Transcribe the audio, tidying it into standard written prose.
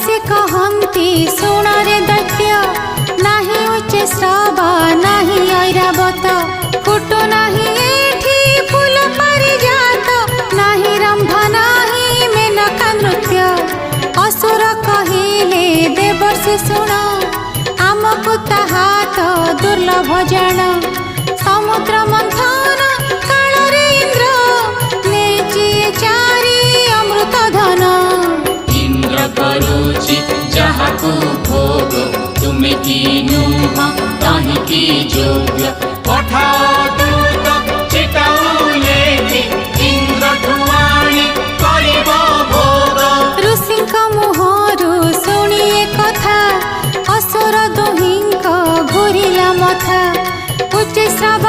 से कहती सुण रे दैत्य नाही उच्च श्रव नाही ऐरावत फुटु नाही एठी फूल पारिजात नाही रंभ नाही मेनका नृत्य असुर कहिले देवर्षि सुण आमको ताहा तो दुर्लभ जान समुद्र मंथन काଳରେ इंद्र नेची चारि अमृत धन इंद्र करुचि जहाकु भोग तुमे की नुह ताहि की जोग्य पठा दूत चिताउले इंद्र ठुआणी करिब भोग ऋषिंक मुहरु शुणिए कथा असुर दुहिंक घूरिला मथा उच्च श्रव